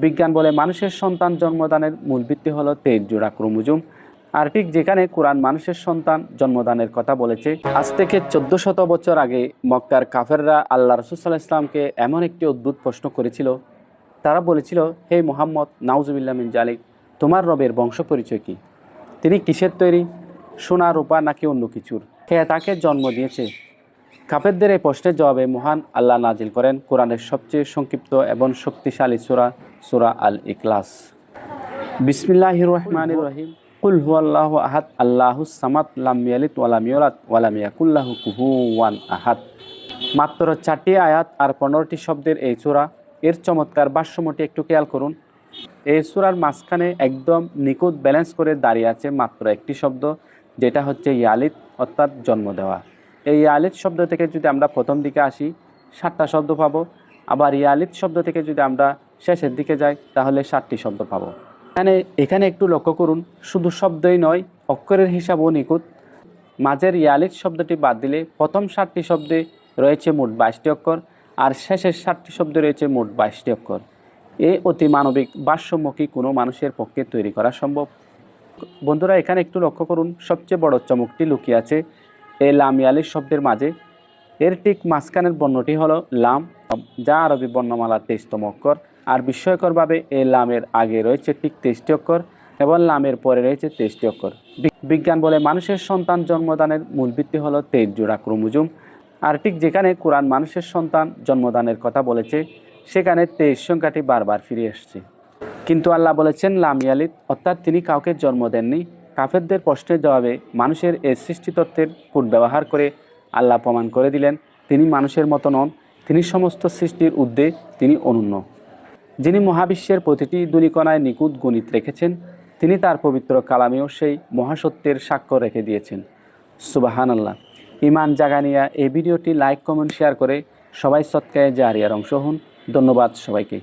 বিজ্ঞান বলে মানুষের সন্তান জন্মদানের মূল ভিত্তি হলো 23 জোড়া ক্রোমোজোম। আর ঠিক যেখানে কোরআন মানুষের সন্তান জন্মদানের কথা বলেছে, আজ থেকে 1400 বছর আগে মক্কার কাফেররা আল্লাহ রাসূল সাল্লাল্লাহু আলাইহি ওয়াসাল্লামকে এমন একটি অদ্ভুত প্রশ্ন করেছিল। তারা বলেছিল, হে মুহাম্মদ, নাউজুবিল্লাহ মিন জালিক, তোমার রবের বংশ পরিচয় কী? তিনি কিসের তৈরি, সোনা, রূপা নাকি অন্য কিছুর? কে তাকে জন্ম দিয়েছে? কাফেরদের এই প্রশ্নের জবাবে মহান আল্লাহ নাজিল করেন কোরআনের সবচেয়ে সংক্ষিপ্ত এবং শক্তিশালী সূরা, সূরা আল ইখলাস। বিসমিল্লাহির রহমানির রহিম। কুল হুয়াল্লাহু আহাদ, আল্লাহুস সামাদ, লাম ইয়ালিদ ওয়া লাম ইউলাদ ওয়া লাম ইয়াকুল লাহু কুফুওয়ান আহাদ। মাত্র 4টি আয়াত আর 15টি শব্দের এই সূরা। এর চমৎকার ভাষ্যমটি একটু খেয়াল করুন। এই সূরার মাঝখানে একদম নিখুঁত ব্যালেন্স করে দাঁড়িয়ে আছে মাত্র একটি শব্দ, যেটা হচ্ছে ইয়ালিদ, অর্থাৎ জন্ম দেওয়া। এই ইয়ালিদ শব্দ থেকে যদি আমরা প্রথম দিকে আসি 7টা শব্দ পাবো, আবার ইয়ালিদ শব্দ থেকে যদি আমরা শেষের দিকে যাই তাহলে 7টি শব্দ পাবো। এখানে একটু লক্ষ্য করুন, শুধু শব্দই নয়, অক্ষরের হিসাবও নিখুঁত। মাঝের ইয়ালিদ শব্দটি বাদ দিলে প্রথম 7টি শব্দে রয়েছে মোট 22টি অক্ষর, আর শেষের 7টি শব্দে রয়েছে মোট 22টি অক্ষর। এই অতি মানবিক ভাষ্যমুখী কোনো মানুষের পক্ষে তৈরি করা সম্ভব? বন্ধুরা, এখানে একটু লক্ষ্য করুন, সবচেয়ে বড় চমকটি লুকিয়ে আছে এই লাম ইয়ালিদ শব্দের মাঝে। এর ঠিক মাঝখানের বর্ণটি হলো লাম, যা আরবি বর্ণমালার 23তম অক্ষর। আর বিস্ময়করভাবে এই লামের আগে রয়েছে ঠিক 23টি অক্ষর এবং লামের পরে রয়েছে 23টি অক্ষর। বিজ্ঞান বলে মানুষের সন্তান জন্মদানের মূল ভিত্তি হলো 23 জোড়া ক্রোমোজোম। আর ঠিক যেখানে কোরআন মানুষের সন্তান জন্মদানের কথা বলেছে, সেখানে 23 সংখ্যাটি বারবার ফিরে এসেছে। কিন্তু আল্লাহ বলেছেন লাম ইয়ালিদ, অর্থাৎ তিনি কাউকে জন্ম দেননি। কাফেরদের প্রশ্নের জবাবে মানুষের এই সৃষ্টিতত্ত্বের কূট ব্যবহার করে আল্লাহ প্রমাণ করে দিলেন তিনি মানুষের মতো নন, তিনি সমস্ত সৃষ্টির ঊর্ধ্বে, তিনি অনন্য। যিনি মহাবিশ্বের প্রতিটি ধূলিকণায় নিখুঁত গণিত রেখেছেন, তিনি তার পবিত্র কালামেও সেই মহাসত্যের সাক্ষ্য রেখে দিয়েছেন। সুবহানাল্লাহ। ঈমান জাগানিয়া এই ভিডিওটি লাইক, কমেন্ট, শেয়ার করে সবাই সদকায়ে জারিয়ার অংশ হন। ধন্যবাদ সবাইকে।